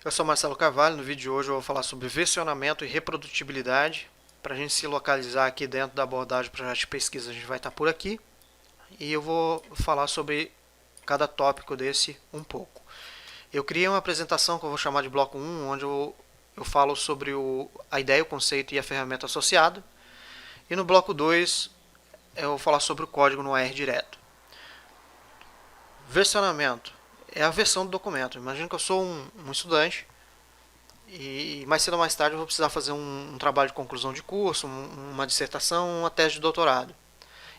Eu sou Marcelo Carvalho. No vídeo de hoje eu vou falar sobre versionamento e reprodutibilidade. Para a gente se localizar aqui dentro da abordagem de projeto de pesquisa, a gente vai estar por aqui. E eu vou falar sobre cada tópico desse um pouco. Eu criei uma apresentação que eu vou chamar de bloco 1, onde eu falo sobre a ideia, o conceito e a ferramenta associada. E no bloco 2 eu vou falar sobre o código no AR direto. Versionamento é a versão do documento. Imagina que eu sou um estudante e mais cedo ou mais tarde eu vou precisar fazer um trabalho de conclusão de curso, uma dissertação, uma tese de doutorado.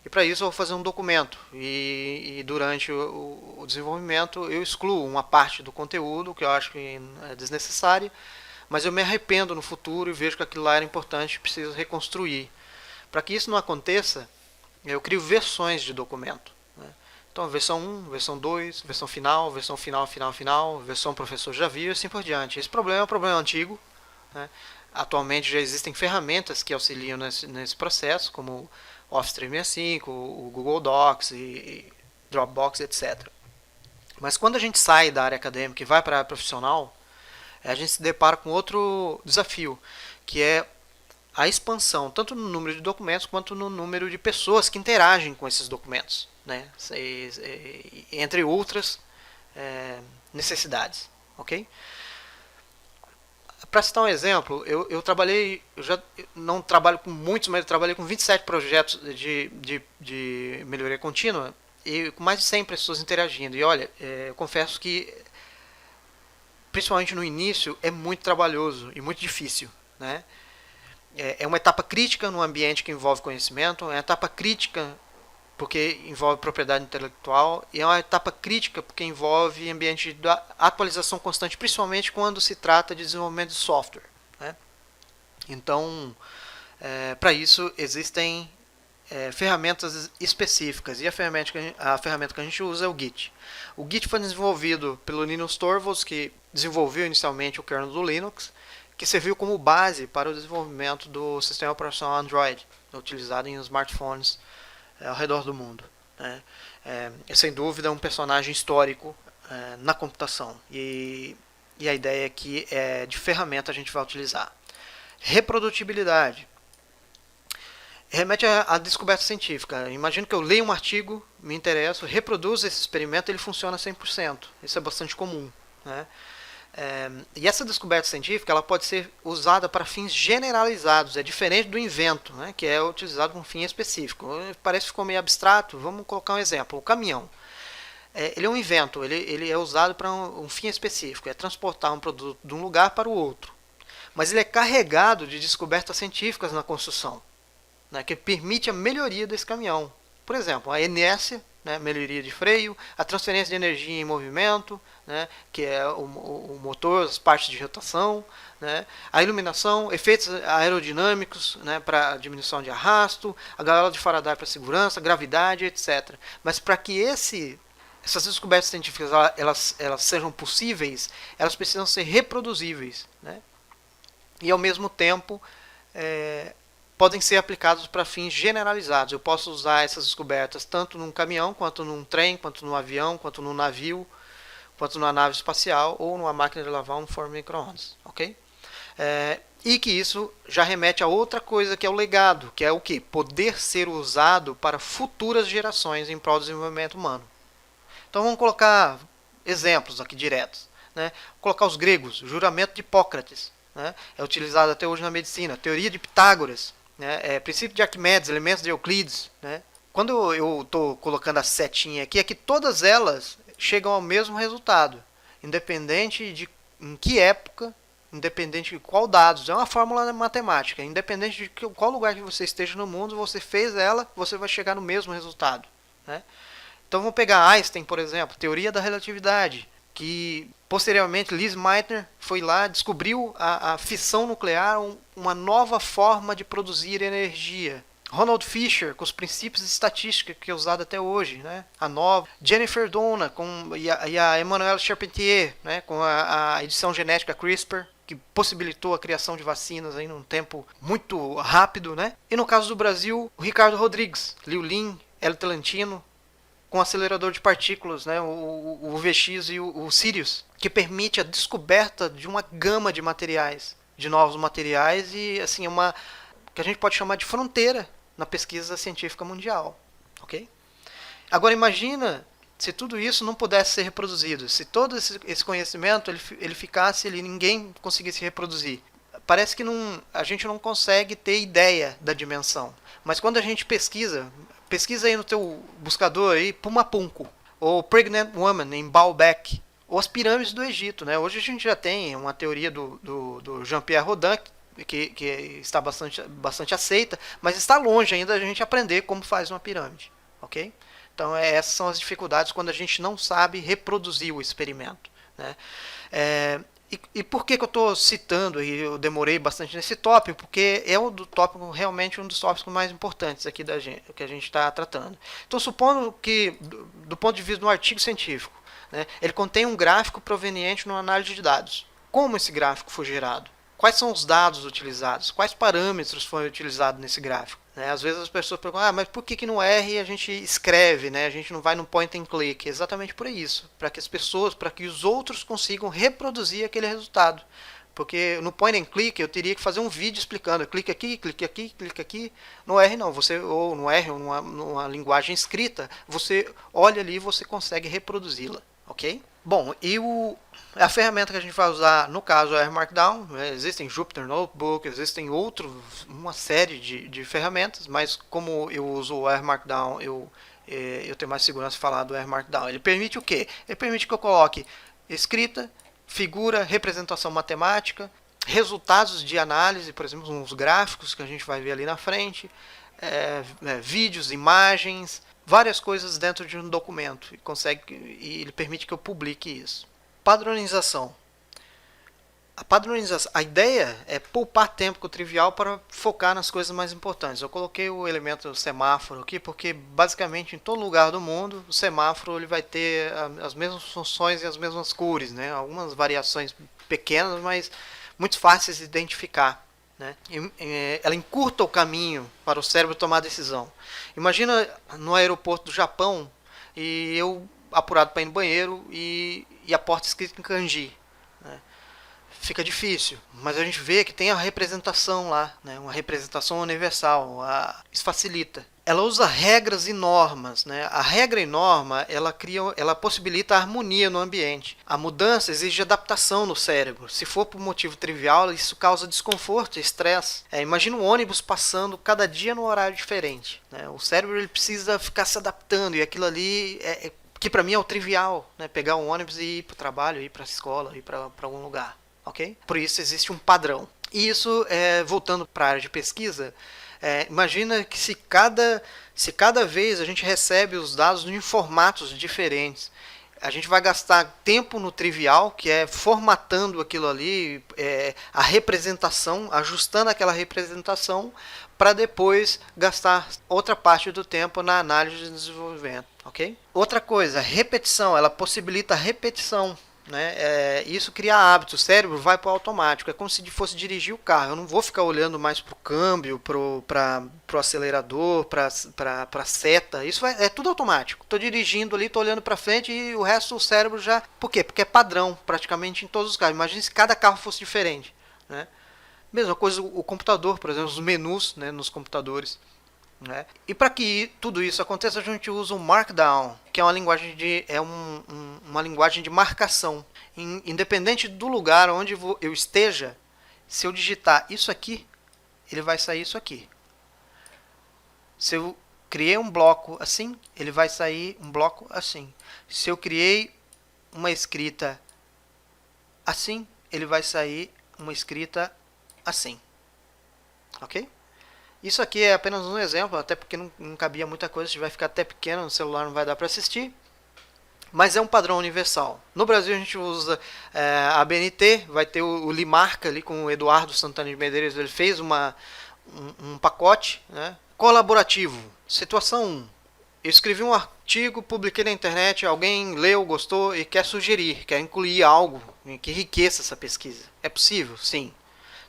E para isso eu vou fazer um documento e durante o desenvolvimento eu excluo uma parte do conteúdo que eu acho que é desnecessária, mas eu me arrependo no futuro e vejo que aquilo lá era importante e preciso reconstruir. Para que isso não aconteça, eu crio versões de documento. Então, versão 1, versão 2, versão final, versão professor já viu e assim por diante. Esse problema é um problema antigo. Né? Atualmente já existem ferramentas que auxiliam nesse processo, como o Office 365, o Google Docs e Dropbox, etc. Mas quando a gente sai da área acadêmica e vai para a área profissional, a gente se depara com outro desafio, que é a expansão, tanto no número de documentos quanto no número de pessoas que interagem com esses documentos, né? Entre outras necessidades. Ok? Para citar um exemplo, eu trabalhei, eu já não trabalho com muitos, mas eu trabalhei com 27 projetos de melhoria contínua e com mais de 100 pessoas interagindo. E olha, eu confesso que, principalmente no início, é muito trabalhoso e muito difícil, né? É uma etapa crítica no ambiente que envolve conhecimento, é uma etapa crítica porque envolve propriedade intelectual, e é uma etapa crítica porque envolve ambiente de atualização constante, principalmente quando se trata de desenvolvimento de software. Né? Então, para isso existem ferramentas específicas, e a ferramenta que a gente usa é o Git. O Git foi desenvolvido pelo Linus Torvalds, que desenvolveu inicialmente o kernel do Linux, que serviu como base para o desenvolvimento do sistema operacional Android, utilizado em smartphones ao redor do mundo. Né? Sem dúvida, é um personagem histórico na computação. E a ideia aqui é de ferramenta a gente vai utilizar. Reprodutibilidade. Remete à descoberta científica. Imagino que eu leio um artigo, me interesso, reproduzo esse experimento, ele funciona 100%. Isso é bastante comum. Né? E essa descoberta científica ela pode ser usada para fins generalizados, é diferente do invento, né, que é utilizado para um fim específico. Parece que ficou meio abstrato, vamos colocar um exemplo. O caminhão, ele é um invento, ele é usado para um fim específico, é transportar um produto de um lugar para o outro. Mas ele é carregado de descobertas científicas na construção, né, que permite a melhoria desse caminhão. Por exemplo, a inércia, né, melhoria de freio, a transferência de energia em movimento, né, que é o motor, as partes de rotação, né, a iluminação, efeitos aerodinâmicos, né, para diminuição de arrasto, a gaiola de Faraday para segurança, gravidade, etc. Mas para que essas descobertas científicas elas sejam possíveis, elas precisam ser reproduzíveis. Né, e ao mesmo tempo podem ser aplicados para fins generalizados. Eu posso usar essas descobertas tanto num caminhão, quanto num trem, quanto num avião, quanto num navio, quanto numa nave espacial ou numa máquina de lavar um forno micro-ondas. Ok? E que isso já remete a outra coisa que é o legado, que é o que? Poder ser usado para futuras gerações em prol do desenvolvimento humano. Então vamos colocar exemplos aqui diretos. Né? Vou colocar os gregos, o juramento de Hipócrates. Né? É utilizado até hoje na medicina. A teoria de Pitágoras, né? Princípio de Arquimedes, elementos de Euclides. Né? Quando eu estou colocando a setinha aqui, é que todas elas chegam ao mesmo resultado, independente de em que época, independente de qual dados. É uma fórmula matemática. Independente de qual lugar que você esteja no mundo, você fez ela, você vai chegar no mesmo resultado. Né? Então vamos pegar Einstein, por exemplo, teoria da relatividade, que posteriormente Lise Meitner foi lá, descobriu a fissão nuclear, uma nova forma de produzir energia. Ronald Fisher, com os princípios de estatística que é usado até hoje, né? A nova. Jennifer Doudna e a Emmanuelle Charpentier, né? Com a edição genética CRISPR, que possibilitou a criação de vacinas em um tempo muito rápido. Né? E no caso do Brasil, o Ricardo Rodrigues, Liu Lin, Hélio Talantino, com o acelerador de partículas, né, o VX e o Sirius, que permite a descoberta de uma gama de materiais, de novos materiais, e assim uma que a gente pode chamar de fronteira na pesquisa científica mundial, ok? Agora imagina se tudo isso não pudesse ser reproduzido, se todo esse conhecimento ele ficasse ali, ninguém conseguisse reproduzir. Parece que a gente não consegue ter ideia da dimensão. Mas quando a gente pesquisa aí no teu buscador aí, Pumapunku, ou Pregnant Woman em Baalbek, ou as pirâmides do Egito, né? Hoje a gente já tem uma teoria do Jean-Pierre Rodin, que está bastante aceita, mas está longe ainda da gente aprender como faz uma pirâmide, ok? Então essas são as dificuldades quando a gente não sabe reproduzir o experimento, né? E por que eu estou citando, e eu demorei bastante nesse tópico, porque é realmente um dos tópicos mais importantes aqui da gente, que a gente está tratando. Então, supondo que, do ponto de vista de um artigo científico, né, ele contém um gráfico proveniente de uma análise de dados. Como esse gráfico foi gerado? Quais são os dados utilizados? Quais parâmetros foram utilizados nesse gráfico? Né? Às vezes as pessoas perguntam, mas por que no R a gente escreve, né? A gente não vai no point and click? Exatamente por isso, para que as pessoas, para que os outros consigam reproduzir aquele resultado. Porque no point and click eu teria que fazer um vídeo explicando, clique aqui, clique aqui, clique aqui. No R não, ou no R, ou numa linguagem escrita, você olha ali e você consegue reproduzi-la, ok? Bom, e a ferramenta que a gente vai usar, no caso, é o R Markdown. Existem Jupyter Notebook, existem uma série de ferramentas, mas como eu uso o R Markdown, eu tenho mais segurança de falar do R Markdown. Ele permite o quê? Ele permite que eu coloque escrita, figura, representação matemática, resultados de análise, por exemplo, uns gráficos que a gente vai ver ali na frente, vídeos, imagens, várias coisas dentro de um documento, e ele permite que eu publique isso. Padronização. A ideia é poupar tempo com o trivial para focar nas coisas mais importantes. Eu coloquei o elemento semáforo aqui porque basicamente em todo lugar do mundo o semáforo ele vai ter as mesmas funções e as mesmas cores, né? Algumas variações pequenas, mas muito fáceis de identificar. Né? Ela encurta o caminho para o cérebro tomar decisão. Imagina no aeroporto do Japão e eu apurado para ir no banheiro e a porta escrita em kanji. Né? Fica difícil, mas a gente vê que tem a representação lá, né? Uma representação universal. Isso facilita. Ela usa regras e normas, né? A regra e norma ela possibilita a harmonia no ambiente. A mudança exige adaptação no cérebro. Se for por motivo trivial, isso causa desconforto e estresse. Imagina um ônibus passando cada dia num horário diferente. Né? O cérebro ele precisa ficar se adaptando e aquilo ali que para mim é o trivial, né? Pegar um ônibus e ir para o trabalho, ir para a escola, ir para algum lugar. Okay? Por isso existe um padrão. E isso, voltando para a área de pesquisa, imagina que se cada vez a gente recebe os dados em formatos diferentes, a gente vai gastar tempo no trivial, que é formatando aquilo ali, a representação, ajustando aquela representação, para depois gastar outra parte do tempo na análise de desenvolvimento. Okay? Outra coisa, repetição, ela possibilita a repetição. Né? Isso cria hábito, o cérebro vai para o automático, é como se fosse dirigir o carro. Eu não vou ficar olhando mais para o câmbio, para o acelerador, para a seta, isso é tudo automático. Estou dirigindo ali, estou olhando para frente e o resto do cérebro já... Por quê? Porque é padrão praticamente em todos os carros. Imagina se cada carro fosse diferente. Né? Mesma coisa o computador, por exemplo, os menus, né, nos computadores. Né? E para que tudo isso aconteça, a gente usa o Markdown, que é uma linguagem uma linguagem de marcação. Independente do lugar onde eu esteja, se eu digitar isso aqui, ele vai sair isso aqui. Se eu criei um bloco assim, ele vai sair um bloco assim. Se eu criei uma escrita assim, ele vai sair uma escrita assim. Ok? Isso aqui é apenas um exemplo, até porque não cabia muita coisa, se vai ficar até pequeno, no celular não vai dar para assistir. Mas é um padrão universal. No Brasil a gente usa a BNT, vai ter o Limarca ali com o Eduardo Santana de Medeiros, ele fez um pacote, né, colaborativo. Situação 1. Eu escrevi um artigo, publiquei na internet, alguém leu, gostou e quer sugerir, quer incluir algo que enriqueça essa pesquisa. É possível? Sim.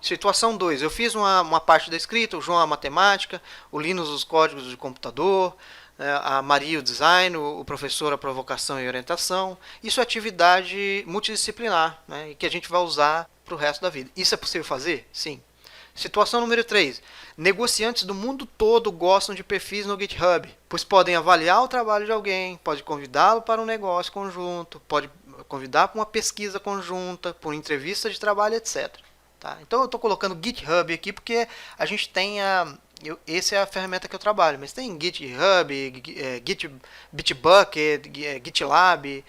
Situação 2. Eu fiz uma parte da escrita, o João a matemática, o Linus os códigos de computador, a Maria o design, o professor a provocação e orientação. Isso é atividade multidisciplinar, né, e que a gente vai usar para o resto da vida. Isso é possível fazer? Sim. Situação número 3. Negociantes do mundo todo gostam de perfis no GitHub, pois podem avaliar o trabalho de alguém, pode convidá-lo para um negócio conjunto, pode convidar para uma pesquisa conjunta, para uma entrevista de trabalho, etc. Tá? Então eu estou colocando GitHub aqui porque a gente tem essa é a ferramenta que eu trabalho, mas tem GitHub, Bitbucket, GitLab,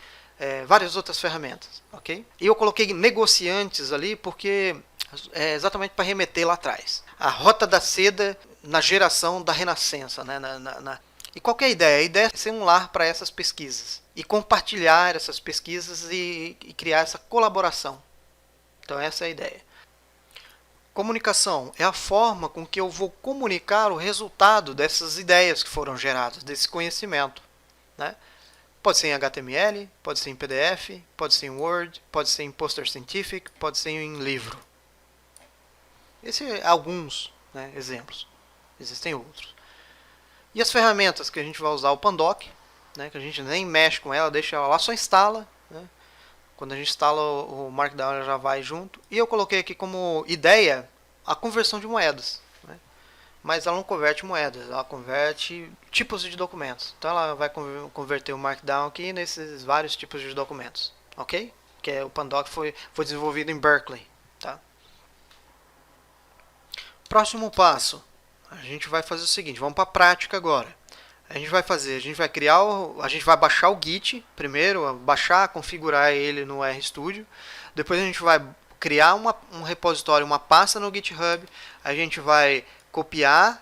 várias outras ferramentas, ok? E eu coloquei negociantes ali porque é exatamente para remeter lá atrás. A rota da seda na geração da Renascença, né? E qual que é a ideia? A ideia é ser um lar para essas pesquisas e compartilhar essas pesquisas e criar essa colaboração. Então essa é a ideia. Comunicação é a forma com que eu vou comunicar o resultado dessas ideias que foram geradas, desse conhecimento, né? Pode ser em HTML, pode ser em PDF, pode ser em Word, pode ser em Poster Scientific, pode ser em livro. Esses são alguns, né, exemplos. Existem outros. E as ferramentas que a gente vai usar, o Pandoc, né, que a gente nem mexe com ela, deixa ela lá, só instala. Né? Quando a gente instala o Markdown, ela já vai junto. E eu coloquei aqui como ideia a conversão de moedas. Né? Mas ela não converte moedas, ela converte tipos de documentos. Então ela vai converter o Markdown aqui nesses vários tipos de documentos. Ok? Que o Pandoc foi desenvolvido em Berkeley. Tá? Próximo passo. A gente vai fazer o seguinte, vamos para a prática agora. A gente vai criar, a gente vai baixar o Git primeiro, baixar, configurar ele no RStudio. Depois a gente vai criar um repositório, uma pasta no GitHub. A gente vai copiar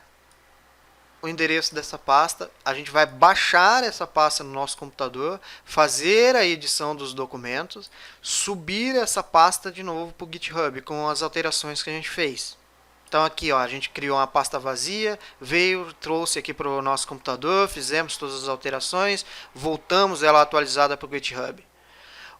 o endereço dessa pasta, a gente vai baixar essa pasta no nosso computador, fazer a edição dos documentos, subir essa pasta de novo para o GitHub com as alterações que a gente fez. Então aqui ó, a gente criou uma pasta vazia, trouxe aqui para o nosso computador, fizemos todas as alterações, voltamos ela atualizada para o GitHub.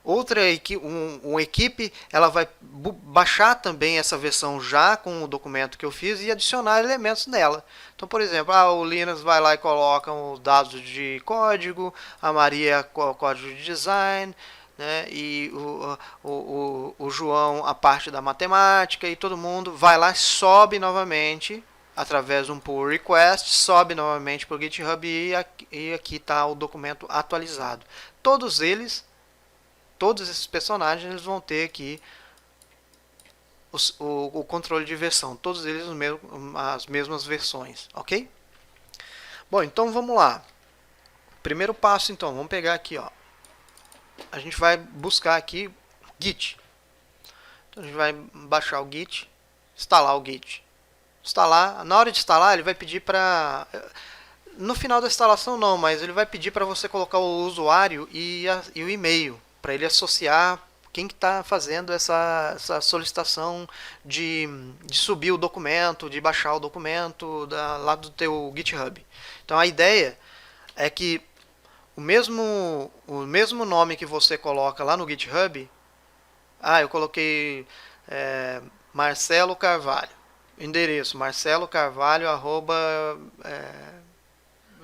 Outra equipe, ela vai baixar também essa versão já com o documento que eu fiz e adicionar elementos nela. Então, por exemplo, o Linus vai lá e coloca os dados de código, a Maria o código de design, né, e o João a parte da matemática, e todo mundo vai lá e sobe novamente através de um pull request, sobe novamente para o GitHub e aqui está o documento atualizado. Todos esses personagens eles vão ter aqui o controle de versão, todos eles as mesmas versões, ok? Bom, então vamos lá. Primeiro passo, então, vamos pegar aqui, ó. A gente vai buscar aqui Git. Então a gente vai baixar o Git, instalar o Git. Na hora de instalar, ele vai pedir para... No final da instalação não, mas ele vai pedir para você colocar o usuário e o e-mail, para ele associar quem que está fazendo essa solicitação de subir o documento, de baixar o documento lá do teu GitHub. Então a ideia é que o mesmo nome que você coloca lá no GitHub, eu coloquei Marcelo Carvalho, endereço marcelocarvalho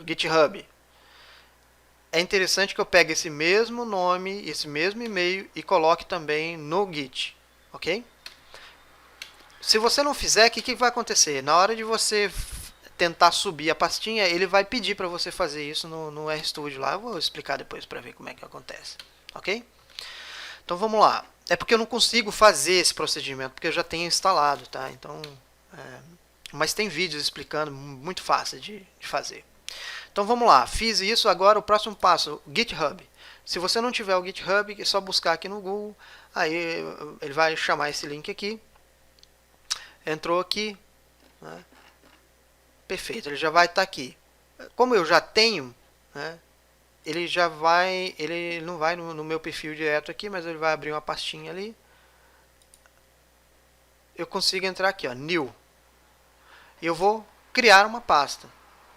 @github. É interessante que eu pegue esse mesmo nome, esse mesmo e-mail e coloque também no Git, ok? Se você não fizer, o que vai acontecer? Na hora de você tentar subir a pastinha, ele vai pedir para você fazer isso no RStudio lá. Eu vou explicar depois para ver como é que acontece, ok? Então vamos lá. É porque eu não consigo fazer esse procedimento, porque eu já tenho instalado, tá? Então, mas tem vídeos explicando, muito fácil de fazer. Então vamos lá, fiz isso, agora o próximo passo, GitHub. Se você não tiver o GitHub, é só buscar aqui no Google, aí ele vai chamar esse link aqui. Entrou aqui, né? Perfeito, ele já vai estar aqui. Como eu já tenho, né, ele não vai no meu perfil direto aqui, mas ele vai abrir uma pastinha ali. Eu consigo entrar aqui, ó, New. E eu vou criar uma pasta.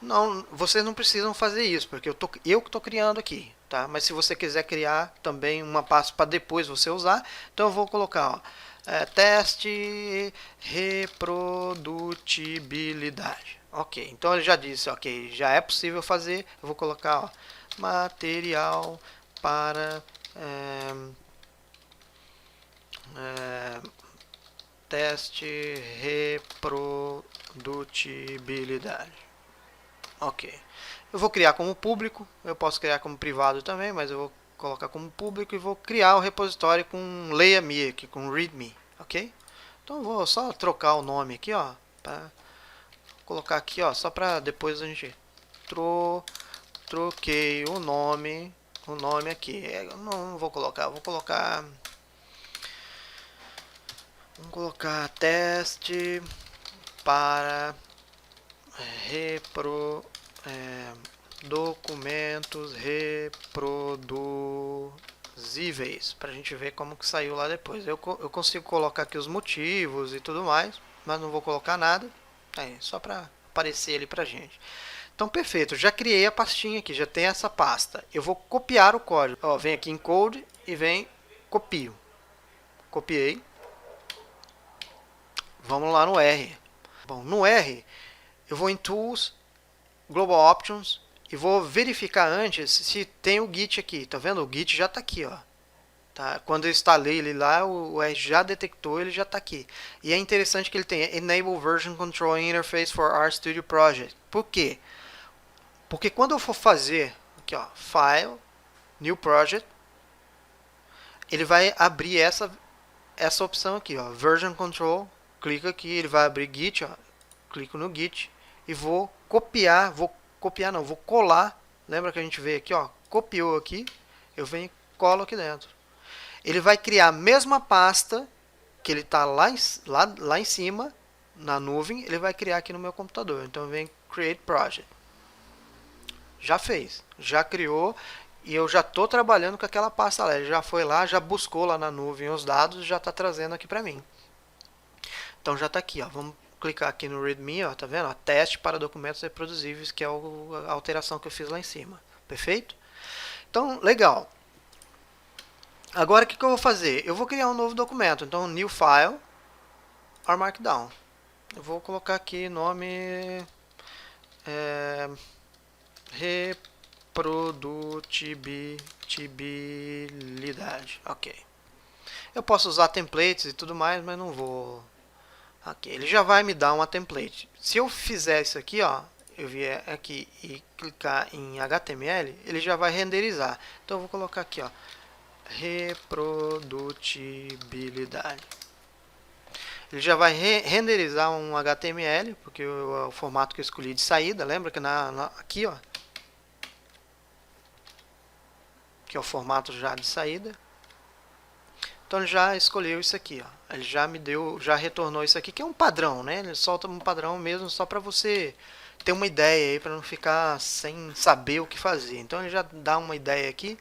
Não, vocês não precisam fazer isso, porque eu que estou criando aqui, tá? Mas se você quiser criar também uma pasta para depois você usar, então eu vou colocar, ó, teste reprodutibilidade. Ok, então ele já disse, ok, já é possível fazer. Eu vou colocar, ó, material para teste reprodutibilidade. Ok. Eu vou criar como público, eu posso criar como privado também, mas eu vou colocar como público e vou criar o repositório com leia-me aqui, com readme, ok? Então eu vou só trocar o nome aqui, ó, para colocar aqui, ó, só para depois a gente troquei o nome aqui. Eu não vou colocar, vou colocar, vamos colocar teste para documentos reproduzíveis, para a gente ver como que saiu lá depois. Eu consigo colocar aqui os motivos e tudo mais, mas não vou colocar nada, só para aparecer ali para gente. Então, perfeito, já criei a pastinha aqui, já tem essa pasta. Eu vou copiar o código. Ó, vem aqui em Code e vem copio. Copiei. Vamos lá no R. Bom, no R, eu vou em Tools, Global Options, e vou verificar antes se tem o Git aqui. Tá vendo? O Git já está aqui, ó. Tá? Quando eu instalei ele lá, o R já detectou, ele já está aqui. E é interessante que ele tenha Enable Version Control Interface for RStudio Project. Por quê? Porque quando eu for fazer, aqui ó, File, New Project, ele vai abrir essa opção aqui, ó, Version Control, clica aqui, ele vai abrir Git, ó, clico no Git e vou copiar, não, vou colar, lembra que a gente veio aqui, ó, copiou aqui, eu venho e colo aqui dentro. Ele vai criar a mesma pasta que ele está lá em cima, na nuvem, ele vai criar aqui no meu computador. Então, vem Create Project. Já fez, já criou e eu já estou trabalhando com aquela pasta lá. Ele já foi lá, já buscou lá na nuvem os dados e já está trazendo aqui para mim. Então já está aqui, ó. Vamos clicar aqui no README, ó, tá vendo? Ó, teste para documentos reproduzíveis, que é a alteração que eu fiz lá em cima. Perfeito? Então, legal. Agora o que eu vou fazer? Eu vou criar um novo documento. Então, New File, or Markdown. Eu vou colocar aqui nome reprodutibilidade. Ok. Eu posso usar templates e tudo mais, mas não vou. Ok, ele já vai me dar uma template. Se eu fizer isso aqui, ó, eu vier aqui e clicar em HTML, ele já vai renderizar. Então eu vou colocar aqui, ó, reprodutibilidade. Ele já vai renderizar um HTML, porque é o formato que eu escolhi de saída. Lembra que aqui, ó, que é o formato já de saída. Então ele já escolheu isso aqui, ó. Ele já me deu, já retornou isso aqui, que é um padrão, né? Ele solta um padrão mesmo só para você ter uma ideia aí, para não ficar sem saber o que fazer. Então ele já dá uma ideia aqui.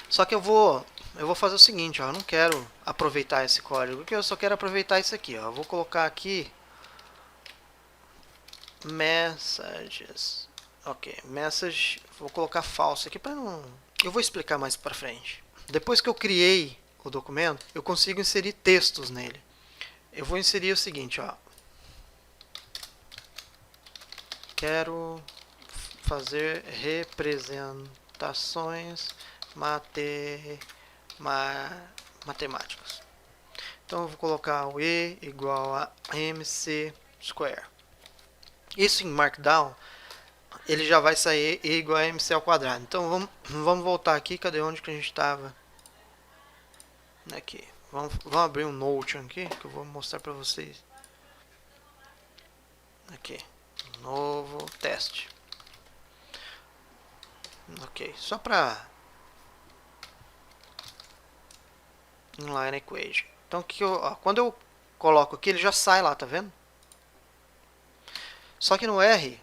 Só que eu vou fazer o seguinte, ó, eu não quero aproveitar esse código, porque eu só quero aproveitar isso aqui, ó. Eu vou colocar aqui messages. OK, message, vou colocar falso aqui para não, eu vou explicar mais para frente. Depois que eu criei o documento, eu consigo inserir textos nele. Eu vou inserir o seguinte, ó. Quero fazer representações matemáticas. Então eu vou colocar o E igual a MC square. Isso em Markdown, ele já vai sair E igual a MC ao quadrado. Então vamos voltar aqui, cadê onde que a gente estava? Aqui. Vamos abrir um Notion aqui, que eu vou mostrar para vocês. Aqui. Novo teste. Ok. Só para inline equation. Então, quando eu coloco aqui, ele já sai lá, tá vendo? Só que no R,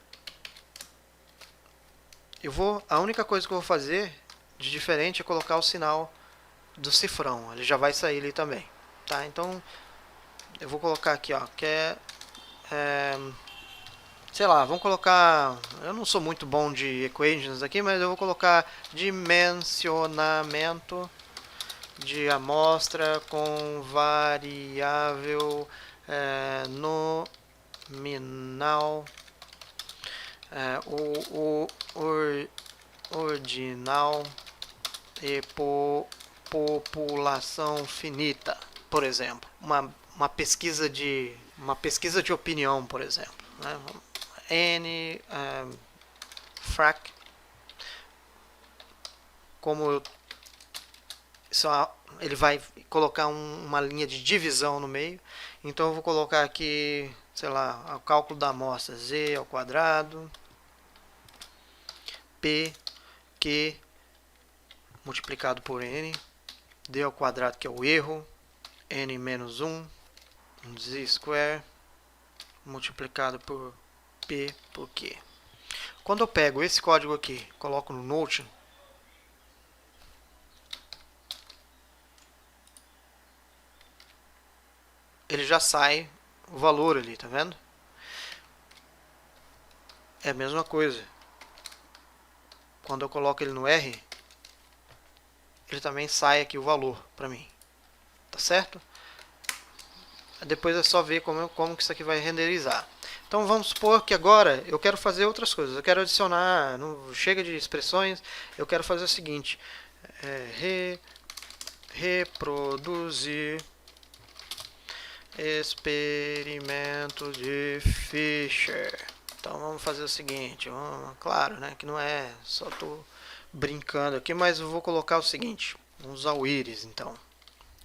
a única coisa que eu vou fazer de diferente é colocar o sinal do cifrão, ele já vai sair ali também, tá? Então eu vou colocar aqui, ó, que sei lá, vamos colocar, eu não sou muito bom de equations aqui, mas eu vou colocar dimensionamento de amostra com variável nominal, o ordinal e população finita, por exemplo. Uma pesquisa de opinião, por exemplo, né? N frac, como ele vai colocar uma linha de divisão no meio, então eu vou colocar aqui, sei lá, o cálculo da amostra, z ao quadrado p q multiplicado por n, d ao quadrado, que é o erro, n menos 1, z square multiplicado por p por q. Quando eu pego esse código aqui, coloco no Notion, ele já sai o valor ali, tá vendo? É a mesma coisa. Quando eu coloco ele no R, ele também sai aqui o valor para mim. Tá certo? Depois é só ver como que isso aqui vai renderizar. Então vamos supor que agora eu quero fazer outras coisas. Eu quero adicionar, não chega de expressões, eu quero fazer o seguinte: reproduzir experimento de Fisher. Então vamos fazer o seguinte, claro, né, que não é só tô brincando aqui, mas eu vou colocar o seguinte, vamos usar o íris então.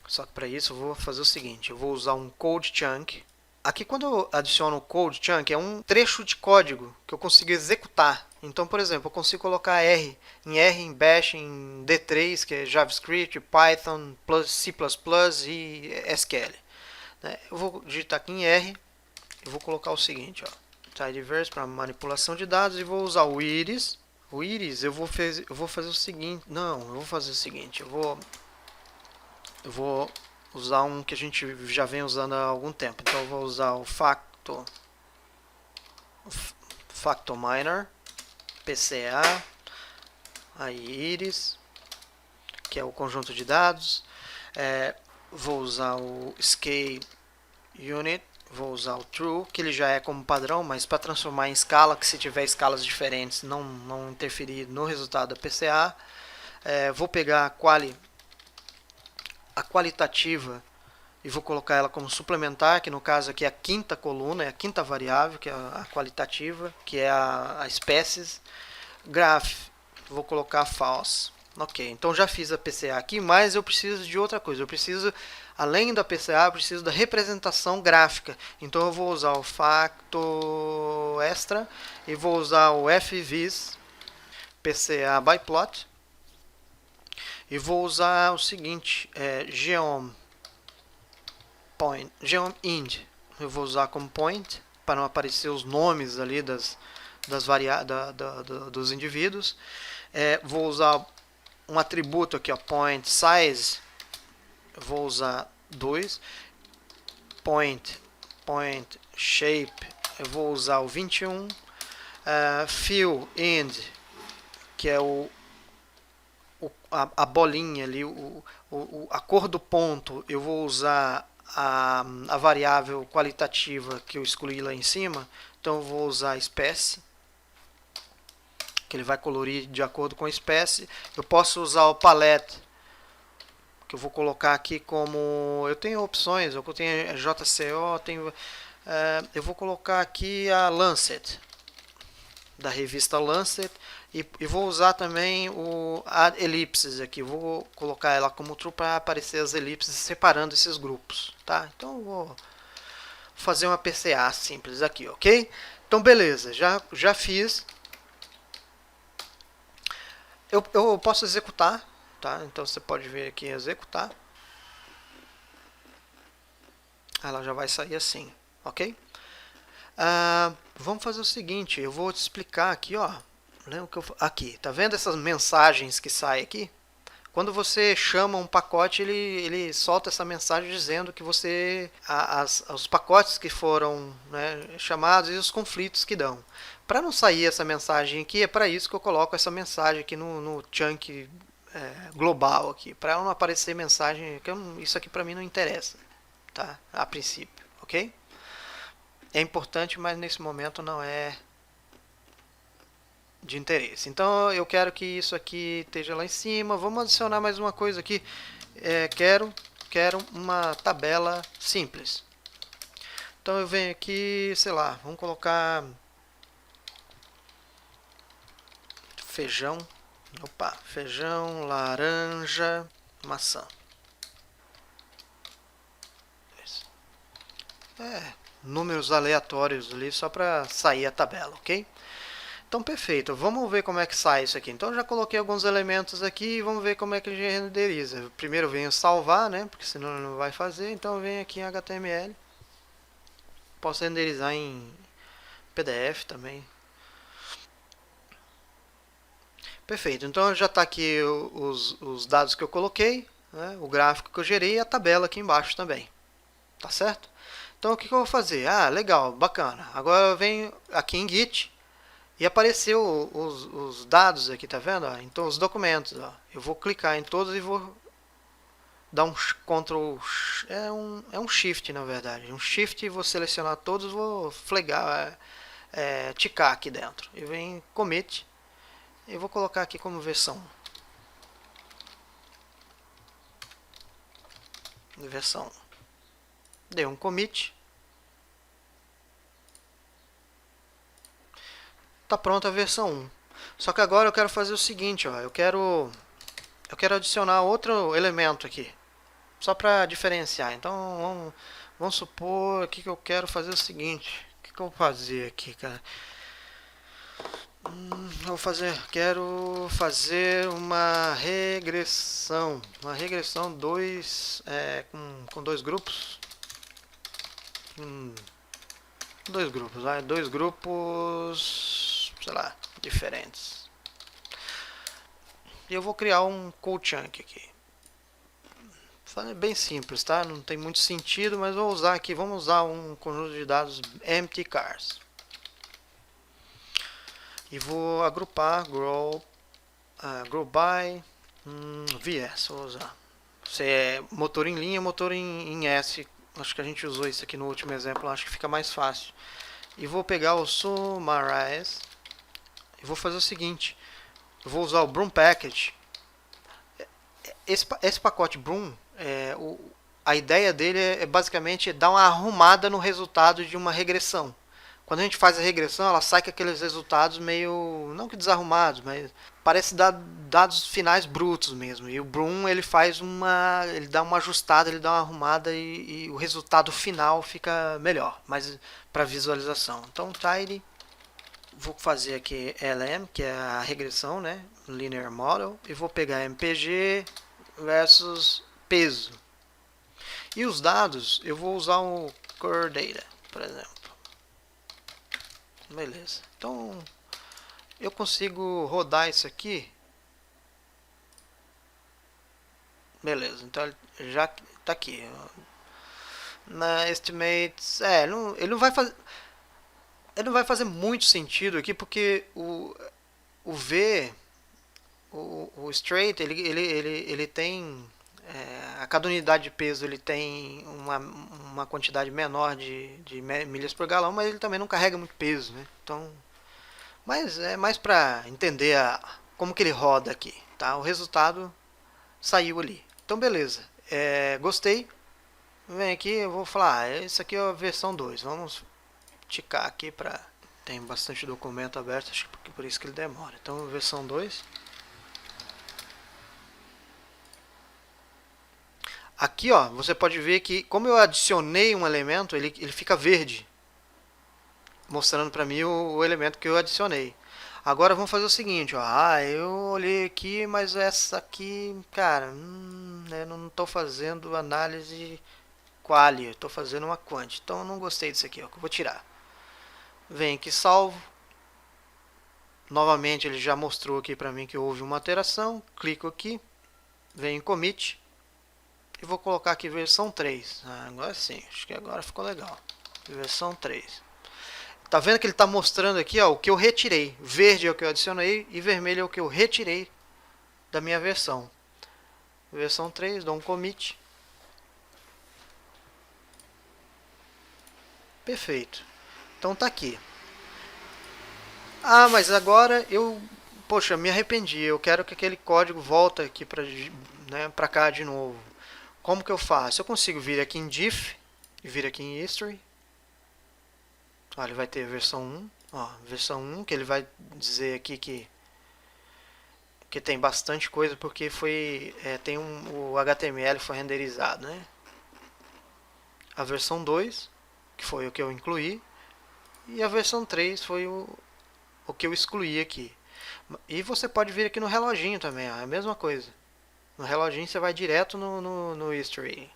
Só que para isso eu vou fazer o seguinte, eu vou usar um code chunk. Aqui quando eu adiciono o code chunk é um trecho de código que eu consigo executar. Então, por exemplo, eu consigo colocar R, em Bash, em D3, que é JavaScript, Python, C++ e SQL. Eu vou digitar aqui em R e vou colocar o seguinte, ó, tidyverse para manipulação de dados, e vou usar o íris. O íris eu vou fazer o seguinte, eu vou usar um que a gente já vem usando há algum tempo. Então eu vou usar o Factominer, PCA, aí íris, que é o conjunto de dados. Vou usar o scale unit, vou usar o true, que ele já é como padrão, mas para transformar em escala, que se tiver escalas diferentes não interferir no resultado da PCA. Vou pegar a qualitativa e vou colocar ela como suplementar, que no caso aqui é a quinta coluna, é a quinta variável, que é a qualitativa, que é a species. Graph, vou colocar false. Ok, então já fiz a PCA aqui, mas eu preciso de outra coisa. Eu preciso, além da PCA, eu preciso da representação gráfica. Então eu vou usar o facto extra e vou usar o fvis PCA by plot. E vou usar o seguinte, geom ind. Eu vou usar como point para não aparecer os nomes ali dos indivíduos. Vou usar um atributo aqui, ó, point size, eu vou usar 2, point shape, eu vou usar o 21, fill end, que é a bolinha ali, a cor do ponto, eu vou usar a variável qualitativa que eu excluí lá em cima, então eu vou usar a espécie, que ele vai colorir de acordo com a espécie. Eu posso usar o palette, que eu vou colocar aqui como... Eu tenho opções, eu tenho JCO, eu vou colocar aqui a Lancet, da revista Lancet, e vou usar também a elipses aqui, vou colocar ela como true para aparecer as elipses separando esses grupos, tá? Então eu vou fazer uma PCA simples aqui, ok? Então beleza, já fiz. Eu posso executar, tá? Então você pode ver aqui executar. Ela já vai sair assim, ok? Vamos fazer o seguinte, eu vou te explicar aqui, ó. Aqui, tá vendo essas mensagens que saem aqui? Quando você chama um pacote, ele solta essa mensagem dizendo que os pacotes que foram, né, chamados e os conflitos que dão. Para não sair essa mensagem aqui, é para isso que eu coloco essa mensagem aqui no chunk global aqui, para não aparecer mensagem, que isso aqui para mim não interessa, tá? A princípio, ok? É importante, mas nesse momento não é de interesse. Então eu quero que isso aqui esteja lá em cima. Vamos adicionar mais uma coisa aqui. Quero uma tabela simples. Então eu venho aqui, sei lá, vamos colocar feijão. Opa, feijão, laranja, maçã. Números aleatórios ali só para sair a tabela, ok? Então perfeito, vamos ver como é que sai isso aqui. Então eu já coloquei alguns elementos aqui e vamos ver como é que a gente renderiza. Primeiro eu venho salvar, né? Porque senão não vai fazer. Então eu venho aqui em HTML. Posso renderizar em PDF também. Perfeito, então já está aqui os dados que eu coloquei, né? O gráfico que eu gerei e a tabela aqui embaixo também. Tá certo? Então o que eu vou fazer? Ah, legal, bacana. Agora eu venho aqui em Git. E apareceu os dados aqui, tá vendo? Então os documentos, ó. Eu vou clicar em todos e vou dar um Ctrl, é um Shift na verdade, um Shift e vou selecionar todos, vou flegar, ticar aqui dentro. E vem Commit, e vou colocar aqui como versão 1. Versão 1. Dei um Commit. Tá pronta a versão 1. Só que agora eu quero fazer o seguinte, ó, eu quero adicionar outro elemento aqui, só para diferenciar. Então vamos supor aqui que eu quero fazer o seguinte. O que eu vou fazer aqui, cara? Quero fazer uma regressão. Uma regressão com dois grupos. Dois grupos, sei lá, diferentes. E eu vou criar um code chunk aqui. É bem simples, tá? Não tem muito sentido, mas vou usar aqui. Vamos usar um conjunto de dados empty cars. E vou agrupar grow by VS. Vou usar. Se é motor em linha, motor em S. Acho que a gente usou isso aqui no último exemplo. Acho que fica mais fácil. E vou pegar o summarize. E vou fazer o seguinte. Eu vou usar o Broom Package. Esse pacote Broom, a ideia dele é basicamente dar uma arrumada no resultado de uma regressão. Quando a gente faz a regressão, ela sai com aqueles resultados meio, não que desarrumados, mas parece dar dados finais brutos mesmo. E o Broom ele dá uma ajustada, ele dá uma arrumada e o resultado final fica melhor, mas para visualização. Então tidy, vou fazer aqui LM, que é a regressão, né? Linear Model, e vou pegar MPG versus peso. E os dados, eu vou usar o Core Data, por exemplo. Beleza. Então, eu consigo rodar isso aqui. Beleza. Então, já está aqui. Na Estimates... ele não vai fazer... Ele não vai fazer muito sentido aqui, porque o V... O straight, ele tem... a cada unidade de peso ele tem uma quantidade menor de milhas por galão, mas ele também não carrega muito peso, né? Então, mas é mais para entender como que ele roda aqui, tá? O resultado saiu ali. Então beleza, gostei. Vem aqui, eu vou falar, isso aqui é a versão 2. Vamos ticar aqui para... Tem bastante documento aberto, acho que por isso que ele demora. Então versão 2. Aqui, ó, você pode ver que como eu adicionei um elemento, ele fica verde, mostrando para mim o elemento que eu adicionei. Agora vamos fazer o seguinte, ó, eu olhei aqui, mas essa aqui, cara, eu não estou fazendo análise quali, estou fazendo uma quant, então eu não gostei disso aqui, ó, que eu vou tirar. Vem aqui, salvo. Novamente ele já mostrou aqui para mim que houve uma alteração, clico aqui, venho em commit. E vou colocar aqui versão 3. Agora sim, acho que agora ficou legal. Versão 3. Tá vendo que ele está mostrando aqui, ó, o que eu retirei. Verde é o que eu adicionei e vermelho é o que eu retirei da minha versão. Versão 3, dou um commit. Perfeito. Então tá aqui. Ah, mas agora poxa, me arrependi. Eu quero que aquele código volte aqui pra cá de novo. Como que eu faço? Eu consigo vir aqui em diff e vir aqui em history. Olha, ele vai ter a versão 1. Ó, versão 1, que ele vai dizer aqui que tem bastante coisa porque o HTML foi renderizado, né? A versão 2, que foi o que eu incluí, e a versão 3 foi o que eu excluí aqui. E você pode vir aqui no reloginho também, ó, é a mesma coisa. No reloginho você vai direto no history,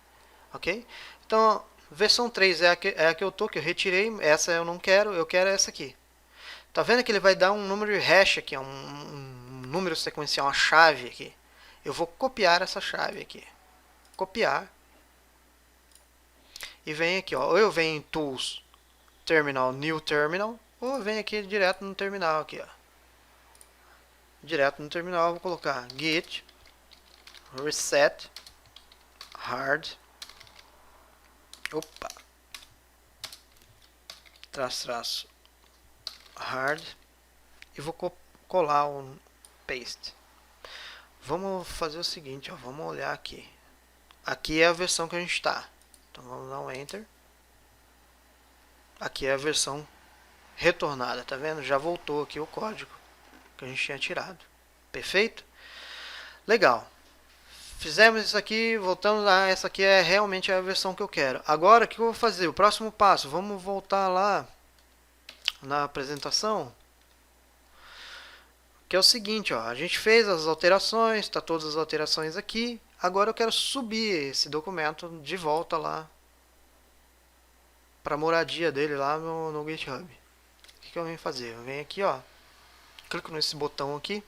ok? Então, versão 3 é a que eu tô, que eu retirei, essa eu não quero, eu quero essa aqui. Tá vendo que ele vai dar um número de hash aqui, um número sequencial, uma chave aqui. Eu vou copiar essa chave aqui. Copiar. E vem aqui, ó. Ou eu venho em Tools, Terminal, New Terminal, ou eu venho aqui direto no terminal aqui, ó. Direto no terminal eu vou colocar git reset hard. Opa. Traço hard. E vou colar um paste. Vamos fazer o seguinte, ó, vamos olhar aqui. Aqui é a versão que a gente está. Então vamos dar um enter. Aqui é a versão retornada, tá vendo? Já voltou aqui o código que a gente tinha tirado. Perfeito? Legal. Fizemos isso aqui, voltamos a essa aqui é realmente a versão que eu quero. Agora o que eu vou fazer? O próximo passo, vamos voltar lá na apresentação. Que é o seguinte, ó, a gente fez as alterações, está todas as alterações aqui. Agora eu quero subir esse documento de volta lá para a moradia dele lá no GitHub. O que eu venho fazer? Eu venho aqui, ó, clico nesse botão aqui.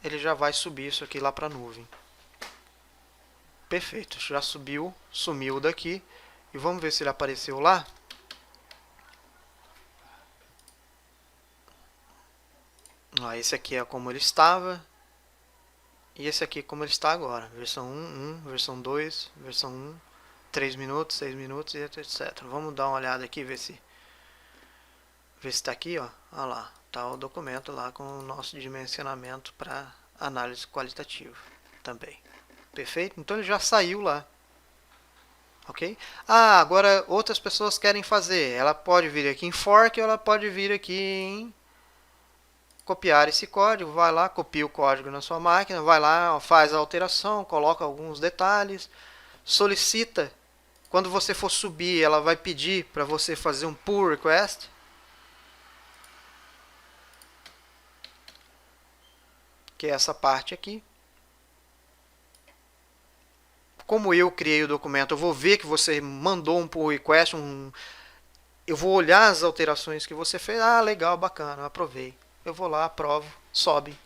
Ele já vai subir isso aqui lá para a nuvem. Perfeito, já subiu, sumiu daqui. E vamos ver se ele apareceu lá. Esse aqui é como ele estava. E esse aqui é como ele está agora. Versão 1, versão 2, versão 1, 3 minutos, 6 minutos, e etc. Vamos dar uma olhada aqui, ver se está aqui, ó. Olha lá, está o documento lá com o nosso dimensionamento para análise qualitativa também. Perfeito? Então ele já saiu lá. Ok? Ah, agora outras pessoas querem fazer. Ela pode vir aqui em fork ou ela pode vir aqui em copiar esse código. Vai lá, copia o código na sua máquina, vai lá, faz a alteração, coloca alguns detalhes, solicita. Quando você for subir, ela vai pedir para você fazer um pull request. Que é essa parte aqui. Como eu criei o documento, eu vou ver que você mandou um pull request, eu vou olhar as alterações que você fez. Ah, legal, bacana, aprovei. Eu vou lá, aprovo, sobe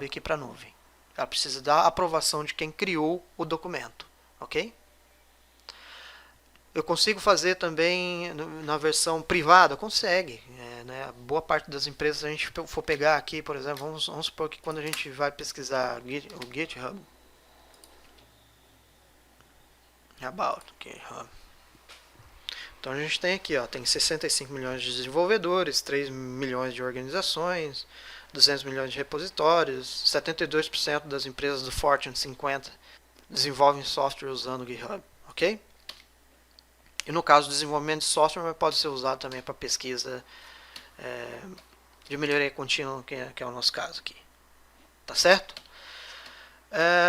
aqui para a nuvem. Ela precisa da aprovação de quem criou o documento, ok? Eu consigo fazer também na versão privada? Consegue. Né? Boa parte das empresas, se a gente for pegar aqui, por exemplo, vamos supor que quando a gente vai pesquisar o GitHub, About GitHub. Então a gente tem aqui, ó, tem 65 milhões de desenvolvedores, 3 milhões de organizações, 200 milhões de repositórios, 72% das empresas do Fortune 50 desenvolvem software usando o GitHub, ok? E no caso do desenvolvimento de software, pode ser usado também para pesquisa de melhoria contínua, que é o nosso caso aqui. Tá certo?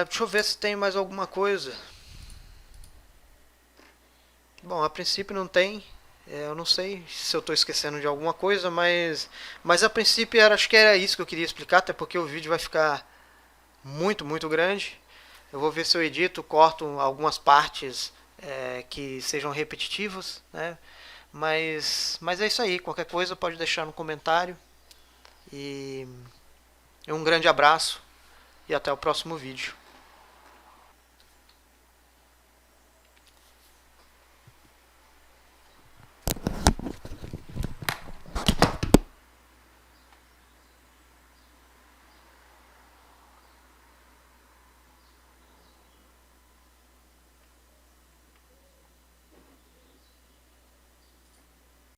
Deixa eu ver se tem mais alguma coisa. Bom, a princípio não tem. Eu não sei se eu estou esquecendo de alguma coisa, mas a princípio acho que era isso que eu queria explicar, até porque o vídeo vai ficar muito grande. Eu vou ver se eu edito, corto algumas partes que sejam repetitivas, né? Mas é isso aí. Qualquer coisa pode deixar no comentário. E um grande abraço e até o próximo vídeo.